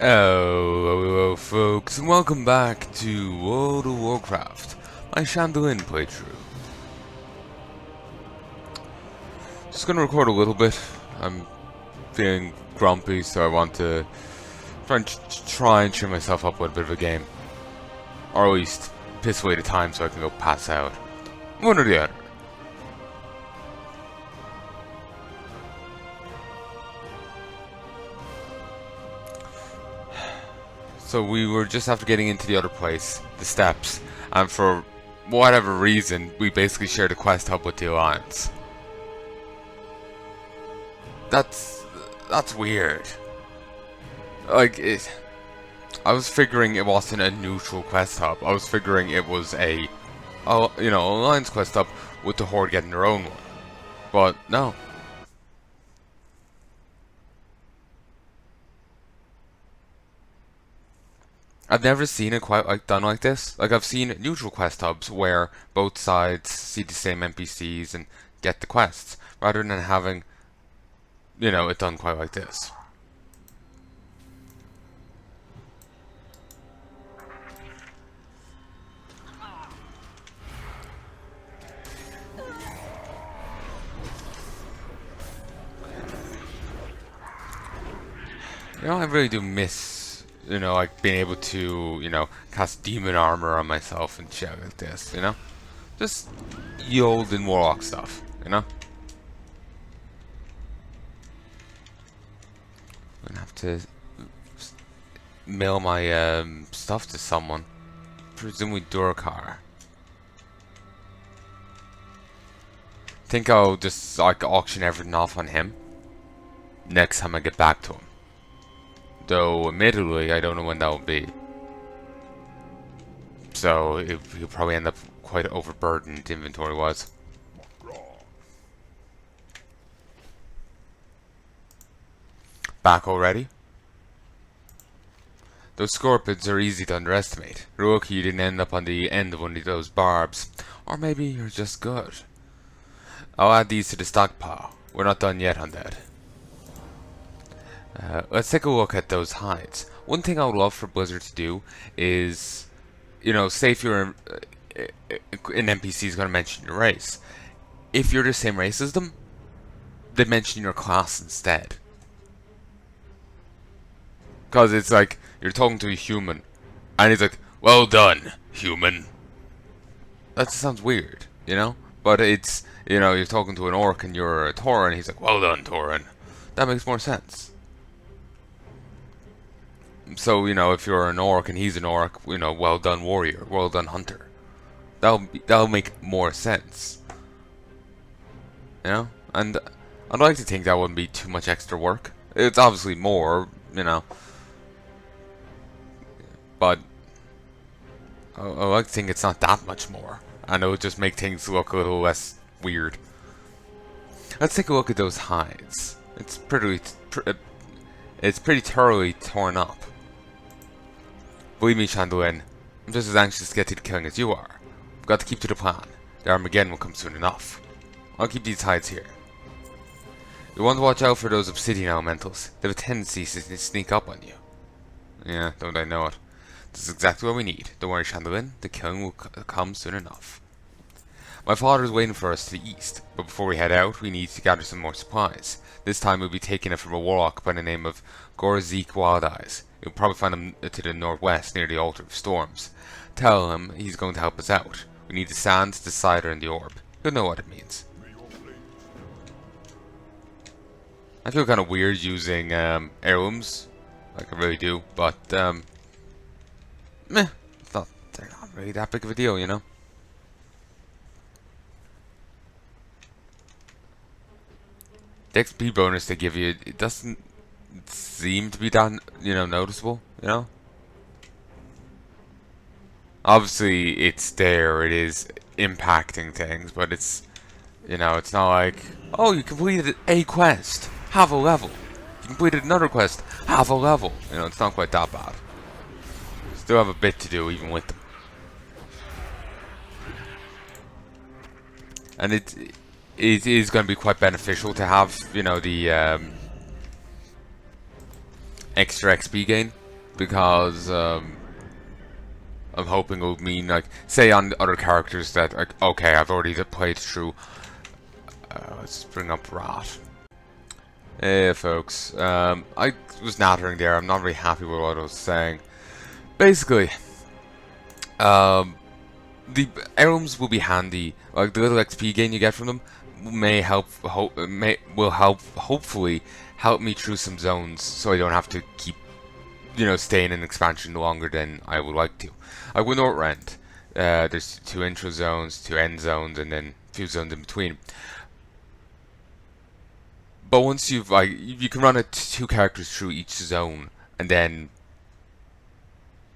Hello folks, and welcome back to World of Warcraft, my Shandalyn playthrough. Just gonna record a little bit. I'm feeling grumpy, so I want to try and cheer myself up with a bit of a game. Or at least piss away the time so I can go pass out. One or the other. So we were just after getting into the other place, the steps, and for whatever reason, we basically shared a quest hub with the Alliance. That's weird. I was figuring it wasn't a neutral quest hub. I was figuring it was a, Alliance quest hub with the Horde getting their own one. But no. I've never seen it quite done like this. Like, I've seen neutral quest hubs where both sides see the same NPCs and get the quests, rather than having, it done quite like this. I really do miss, like being able to, cast demon armor on myself and shit like this, Just the olden Warlock stuff, I'm gonna have to mail my stuff to someone. Presumably Durkar. Think I'll just like auction everything off on him next time I get back to him. Though, admittedly, I don't know when that will be. So, he'll probably end up quite overburdened inventory-wise. Back already? Those scorpions are easy to underestimate. You're lucky you didn't end up on the end of one of those barbs. Or maybe you're just good. I'll add these to the stockpile. We're not done yet, Undead. Let's take a look at those hides. One thing I would love for Blizzard to do is, say if you're an NPC is going to mention your race. If you're the same race as them, they mention your class instead. Because it's like, you're talking to a human, and he's like, well done, human. That just sounds weird, But it's, you're talking to an orc and you're a Tauren, he's like, well done, Tauren. That makes more sense. So, if you're an orc and he's an orc, well done warrior, well done hunter. That'll make more sense. And I'd like to think that wouldn't be too much extra work. It's obviously more, but I like to think it's not that much more. And it would just make things look a little less weird. Let's take a look at those hides. It's pretty thoroughly torn up. Believe me, Shandalyn, I'm just as anxious to get to the killing as you are. We've got to keep to the plan. The Armageddon will come soon enough. I'll keep these hides here. You want to watch out for those obsidian elementals. They have a tendency to sneak up on you. Yeah, don't I know it. This is exactly what we need. Don't worry, Shandalyn. The killing will come soon enough. My father is waiting for us to the east, but before we head out, we need to gather some more supplies. This time we'll be taking it from a warlock by the name of Gorzik Wild Eyes. You'll probably find him to the northwest near the Altar of Storms. Tell him he's going to help us out. We need the sand, the cider, and the orb. You'll know what it means. I feel kind of weird using heirlooms. Like I really do, but meh. They're not really that big of a deal, The XP bonus they give you, it doesn't seem to be that, noticeable, Obviously, it's there, it is impacting things, but it's, it's not like, oh, you completed a quest, half a level. You completed another quest, half a level. It's not quite that bad. Still have a bit to do, even with them. And it is going to be quite beneficial to have, the extra XP gain. because I'm hoping it will mean, like, say on other characters that, like, okay, I've already played through. Let's bring up Rat. Hey folks, I was nattering there. I'm not really happy with what I was saying. Basically, the heirlooms will be handy. Like, the little XP gain you get from them may help. Will help. Hopefully, help me through some zones, so I don't have to keep, staying in expansion longer than I would like to. Like with Northrend, there's 2 intro zones, 2 end zones, and then a few zones in between. But once you've, like, you can run 2 characters through each zone, and then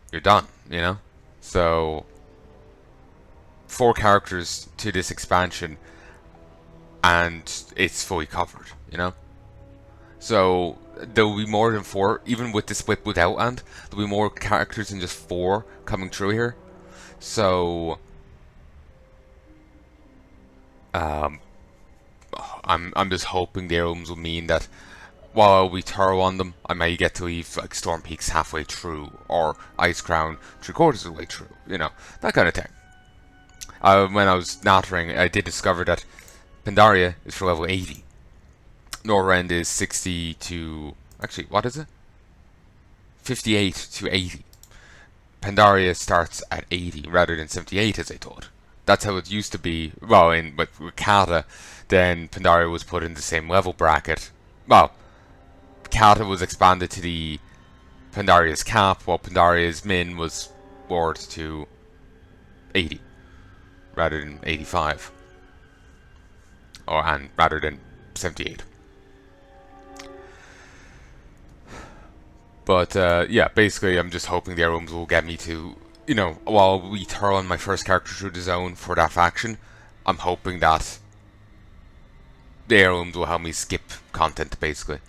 you're done, So 4 characters to this expansion, and it's fully covered, So there will be more than 4, even with the split with Outland. There'll be more characters than just 4 coming through here. So I'm just hoping the heirlooms will mean that while I'll be thorough on them, I may get to leave, like, Storm Peaks halfway through, or Ice Crown 3/4 of the way through, that kind of thing. When I was nattering, I did discover that Pandaria is for level 80. Northrend is 60 to... Actually, what is it? 58 to 80. Pandaria starts at 80 rather than 78, as I thought. That's how it used to be. Well, with Kata, then Pandaria was put in the same level bracket. Well, Kata was expanded to the Pandaria's cap, while Pandaria's min was lowered to 80 rather than 85, and rather than 78. But yeah, basically, I'm just hoping the heirlooms will get me to, while we turn my first character through the zone for that faction, I'm hoping that the heirlooms will help me skip content, basically.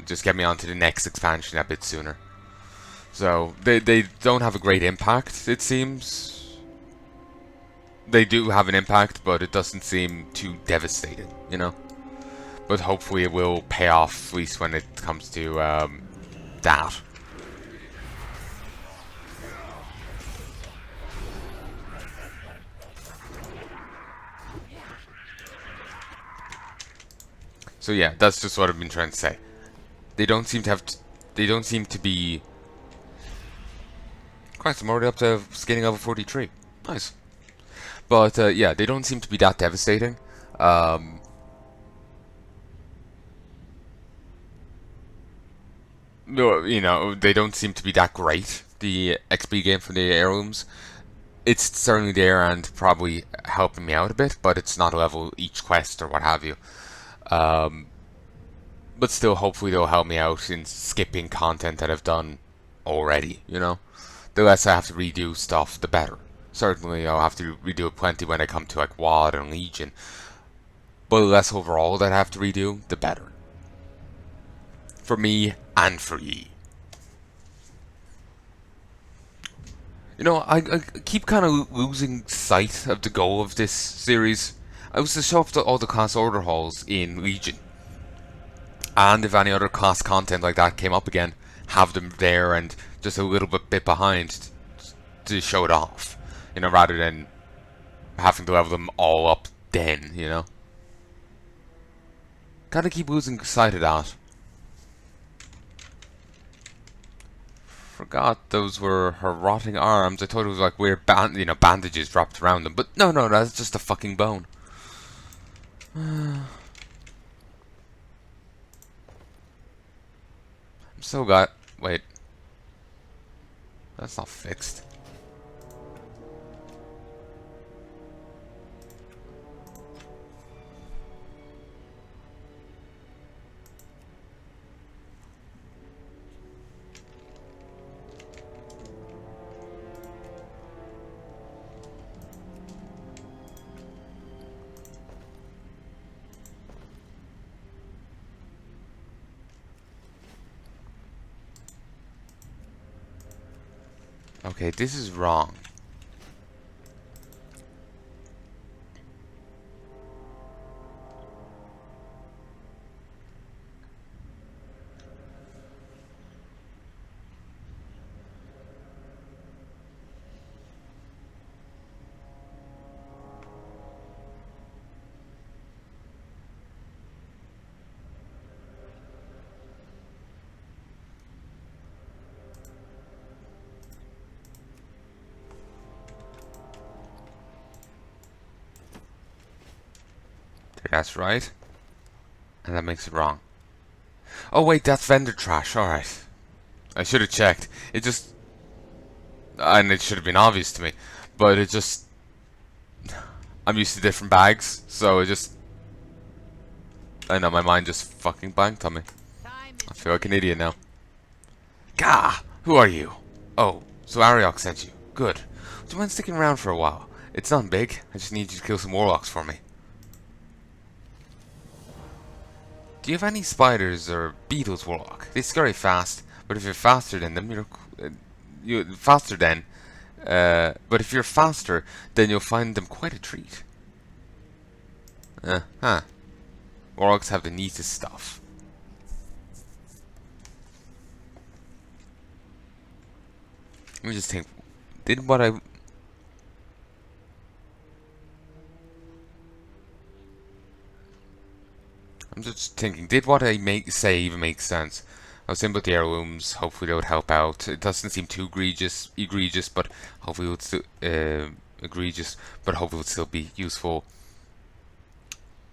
Just get me onto the next expansion a bit sooner. So, they don't have a great impact, it seems. They do have an impact, but it doesn't seem too devastating, But hopefully it will pay off, at least when it comes to that. So yeah, that's just what I've been trying to say. They don't seem to have... they don't seem to be... Christ, I'm already up to scaling level 43. Nice. But yeah, they don't seem to be that devastating. No, they don't seem to be that great, the XP gain from the heirlooms. It's certainly there and probably helping me out a bit, but it's not a level each quest or what have you. But still, hopefully they'll help me out in skipping content that I've done already, The less I have to redo stuff, the better. Certainly I'll have to redo it plenty when I come to, like, WoD and Legion. But the less overall that I have to redo, the better. For me, and for ye. I keep kind of losing sight of the goal of this series. I was to show up to all the class order halls in Legion. And if any other class content like that came up again, have them there and just a little bit behind to show it off. Rather than having to level them all up then, Kind of keep losing sight of that. Forgot those were her rotting arms. I thought it was like weird bandages dropped around them. But no, that's just a fucking bone. I'm still got... Wait. That's not fixed. Okay, this is wrong. That's right. And that makes it wrong. Oh wait, that's vendor trash. Alright. I should have checked. It just... And it should have been obvious to me. But it just... I'm used to different bags, so it just... I know, my mind just fucking blanked on me. I feel like an idiot now. Gah! Who are you? Oh, so Ariok sent you. Good. Do you mind sticking around for a while? It's not big. I just need you to kill some Warlocks for me. Do you have any spiders or beetles, Warlock? They scurry fast, but if you're faster than them, but if you're faster, then you'll find them quite a treat. Huh. Warlocks have the neatest stuff. Let me just think. I'm just thinking, did what I say even make sense? I was saying about the heirlooms, hopefully they would help out. It doesn't seem too egregious, but hopefully it would still, egregious, but hopefully it would still be useful.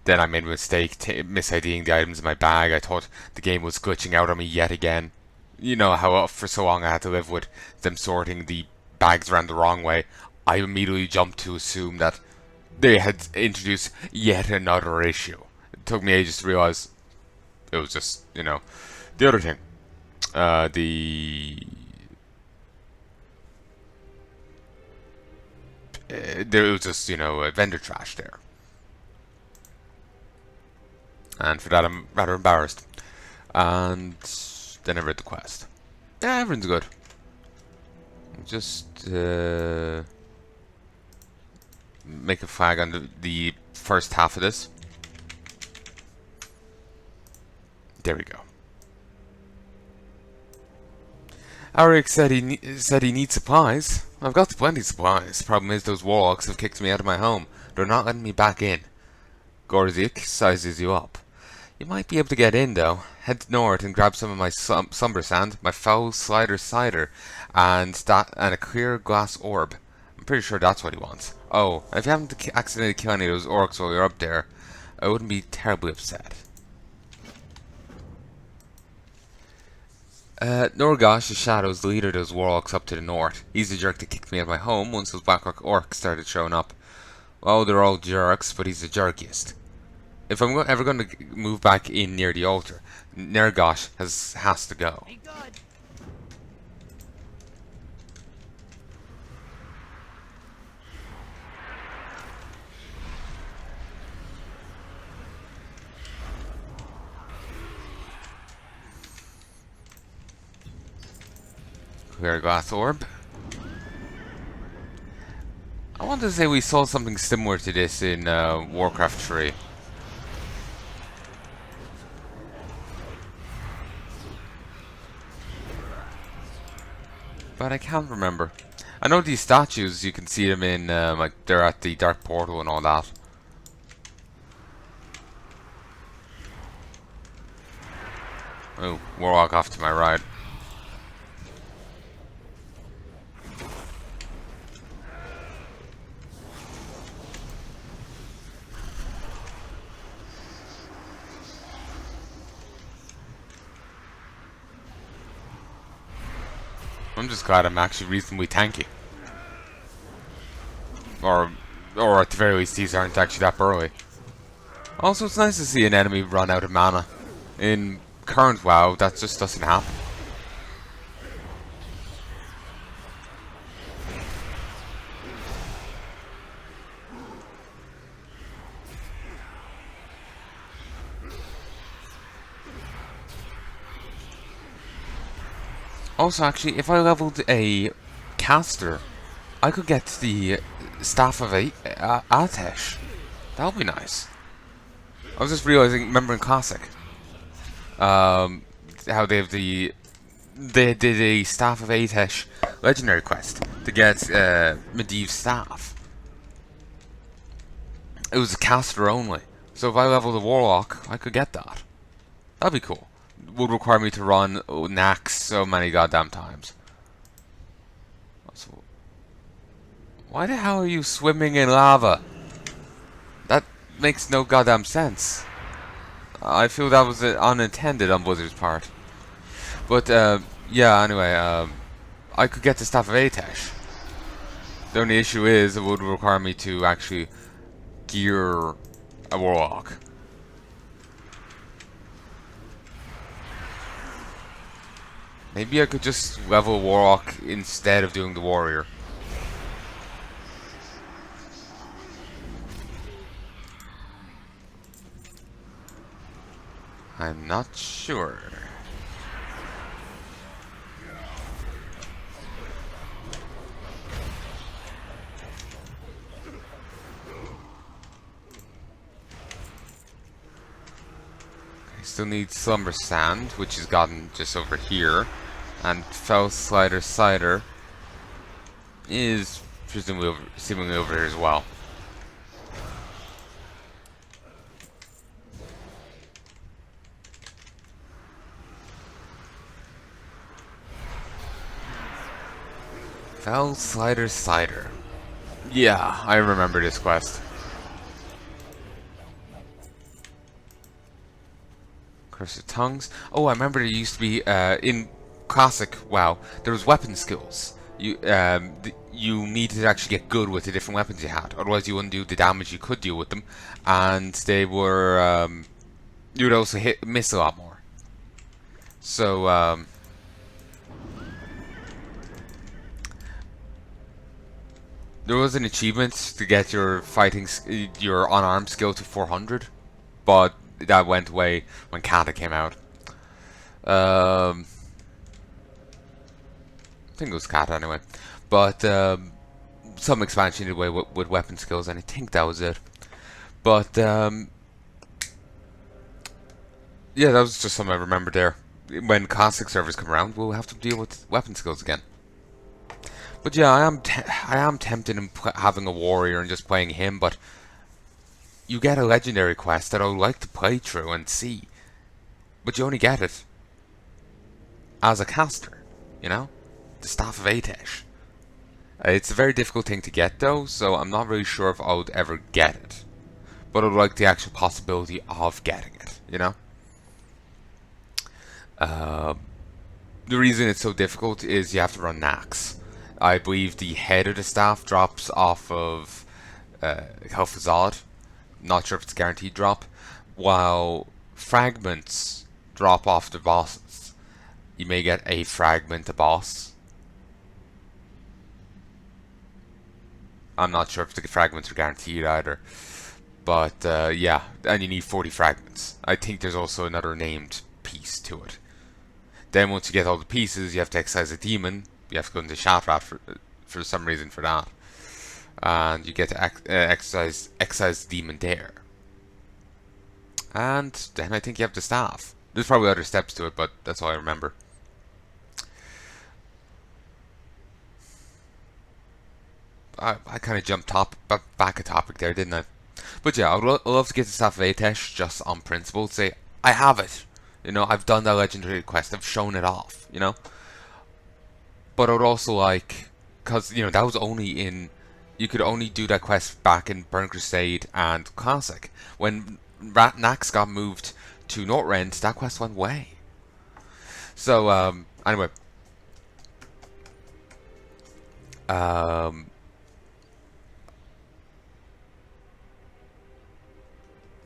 Then I made a mistake, mis-IDing the items in my bag. I thought the game was glitching out on me yet again. You know how for so long I had to live with them sorting the bags around the wrong way. I immediately jumped to assume that they had introduced yet another issue. It took me ages to realize it was just, you know, the other thing. There was just, you know, vendor trash there. And for that I'm rather embarrassed. And then I read the quest. Yeah, everything's good. Just make a flag on the first half of this. There we go. Arik said he needs supplies. I've got plenty of supplies. Problem is those Warlocks have kicked me out of my home. They're not letting me back in. Gorzik sizes you up. You might be able to get in though. Head north and grab some of my somber sand, my foul cider, and a clear glass orb. I'm pretty sure that's what he wants. Oh, if you happen to accidentally kill any of those orcs while you're up there, I wouldn't be terribly upset. Norgosh, the Shadow's the leader of those Warlocks up to the north. He's the jerk that kicked me out of my home once those Blackrock orcs started showing up. Well, they're all jerks, but he's the jerkiest. If I'm ever going to move back in near the altar, Nergosh has to go. Clear glass orb. I want to say we saw something similar to this in Warcraft 3. But I can't remember. I know these statues, you can see them in, like, they're at the Dark Portal and all that. Oh, Warlock off to my right. I'm just glad I'm actually reasonably tanky. Or at the very least, these aren't actually that burly. Also, it's nice to see an enemy run out of mana. In current WoW, that just doesn't happen. Also, actually, if I leveled a caster, I could get the Staff of Atesh. That would be nice. I was just realizing, remember in Classic, how they have they did a Staff of Atesh legendary quest to get Medivh's staff. It was a caster only, so if I leveled a Warlock, I could get that. That'd be cool. Would require me to run Nax so many goddamn times. So, why the hell are you swimming in lava? makes no goddamn sense. I feel that was unintended on Blizzard's part. But yeah, anyway, I could get the Staff of Atesh. The only issue is it would require me to actually gear a Warlock. Maybe I could just level Warlock instead of doing the Warrior. I'm not sure. I still need Slumber Sand, which is gotten just over here. And Fell Slider Cider is presumably seemingly over here as well. Fell Slider Cider. Yeah, I remember this quest. Curse of Tongues. Oh, I remember there used to be in Classic WoW, there was weapon skills. You needed to actually get good with the different weapons you had, otherwise you wouldn't do the damage you could deal with them, and they were you would also miss a lot more. So there was an achievement to get your your unarmed skill to 400, but that went away when Kata came out. I think it was Kata anyway, but some expansion did away with weapon skills, and I think that was it. But yeah, that was just something I remembered there. When classic servers come around, we'll have to deal with weapon skills again. But yeah, I am tempted in having a warrior and just playing him, but you get a legendary quest that I would like to play through and see, but you only get it as a caster, you know? The Staff of Atesh. It's a very difficult thing to get though, so I'm not really sure if I would ever get it. But I would like the actual possibility of getting it, you know? The reason it's so difficult is you have to run Nax. I believe the head of the staff drops off of Helfazad. Not sure if it's a guaranteed drop. While fragments drop off the bosses. You may get a fragment a boss. I'm not sure if the fragments are guaranteed either. But yeah, and you need 40 fragments. I think there's also another named piece to it. Then once you get all the pieces, you have to excise a demon. You have to go into Shatrat for some reason for that. And you get to excise the demon there. And then I think you have the staff. There's probably other steps to it, but that's all I remember. I kind of jumped back a topic there, didn't I? But yeah, I'd love to get the Staff of Atesh just on principle. Say, I have it. You know, I've done that legendary quest. I've shown it off, you know? But I would also like... Because, you know, that was only in... You could only do that quest back in Burn Crusade and Classic. When Nax got moved to Northrend, that quest went away. So, anyway.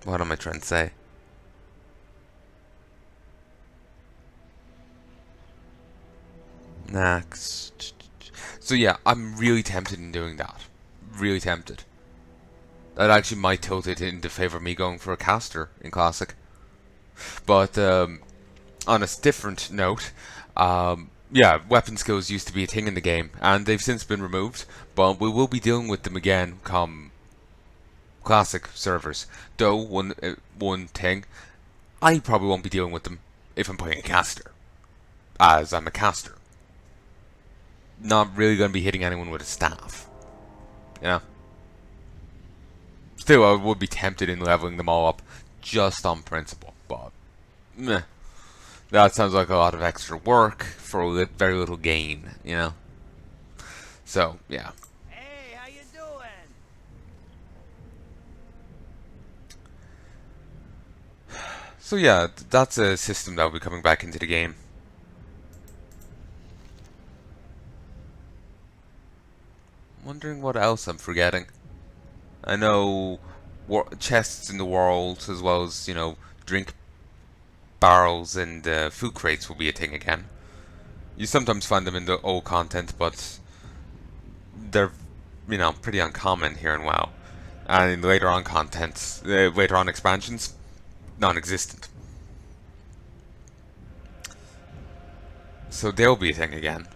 What am I trying to say? Next. So yeah, I'm really tempted in doing that. Really tempted. That actually might tilt it into favor of me going for a caster in Classic. But on a different note, yeah, weapon skills used to be a thing in the game, and they've since been removed. But we will be dealing with them again come Classic servers. Though one thing, I probably won't be dealing with them if I'm playing a caster, as I'm a caster. Not really going to be hitting anyone with a staff. You know? Still, I would be tempted in leveling them all up just on principle, but meh. That sounds like a lot of extra work for very little gain, you know? So, yeah. Hey, how you doing? So yeah, that's a system that will be coming back into the game. Wondering what else I'm forgetting. I know chests in the world, as well as, you know, drink barrels and food crates will be a thing again. You sometimes find them in the old content, but they're, you know, pretty uncommon here in WoW. And in later on content, later on expansions, non-existent. So they'll be a thing again.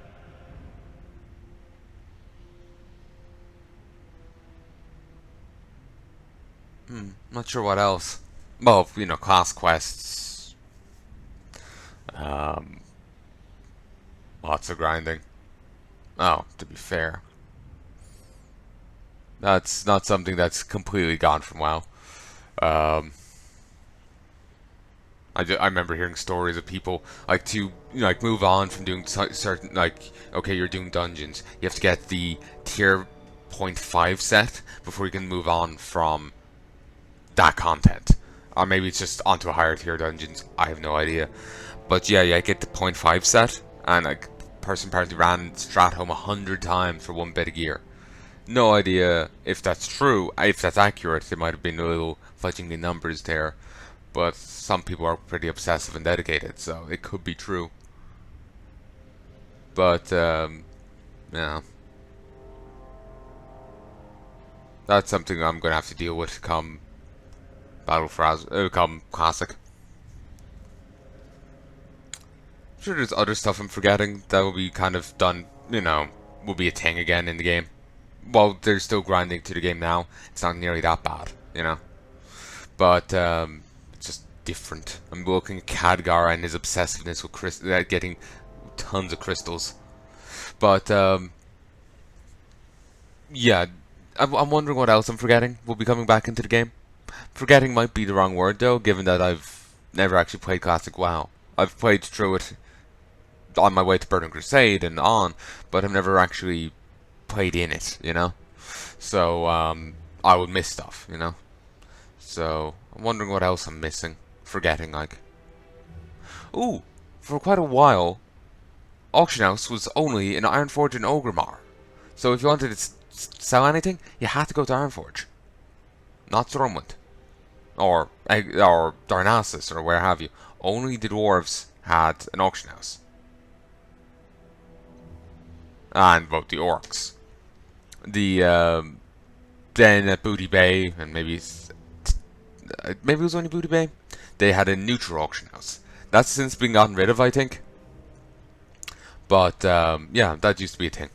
Not sure what else. Well, you know, class quests. Um, Lots of grinding. Oh, to be fair, that's not something that's completely gone from WoW. Um, I remember hearing stories of people like to, you know, like move on from doing certain, like, okay, you're doing dungeons, you have to get the tier 0.5 set before you can move on from that content. Or maybe it's just onto a higher tier dungeons. I have no idea. But yeah, I get the 0.5 set, and like person apparently ran strat home 100 times for one bit of gear. No idea if that's true, if that's accurate. There might have been a little fudging the numbers there, but some people are pretty obsessive and dedicated, so it could be true. But yeah, that's something I'm gonna have to deal with come Battle for come Classic. I'm sure there's other stuff I'm forgetting that will be kind of done, you know, will be a thing again in the game. Well, they're still grinding to the game now. It's not nearly that bad, you know. But it's just different. I'm looking at Khadgar and his obsessiveness with getting tons of crystals. But yeah, I'm wondering what else I'm forgetting will be coming back into the game. Forgetting might be the wrong word though, given that I've never actually played Classic WoW. I've played through it on my way to Burning Crusade and on, but I've never actually played in it, you know? So, I would miss stuff, you know? So, I'm wondering what else I'm missing. Forgetting, like. Ooh, for quite a while, Auction House was only in Ironforge and Orgrimmar. So if you wanted to sell anything, you had to go to Ironforge. Not Stormwind. Or Darnassus, or where have you. Only the dwarves had an auction house. And both the orcs. The then at Booty Bay, and maybe it was only Booty Bay, they had a neutral auction house. That's since been gotten rid of, I think. But yeah, that used to be a thing.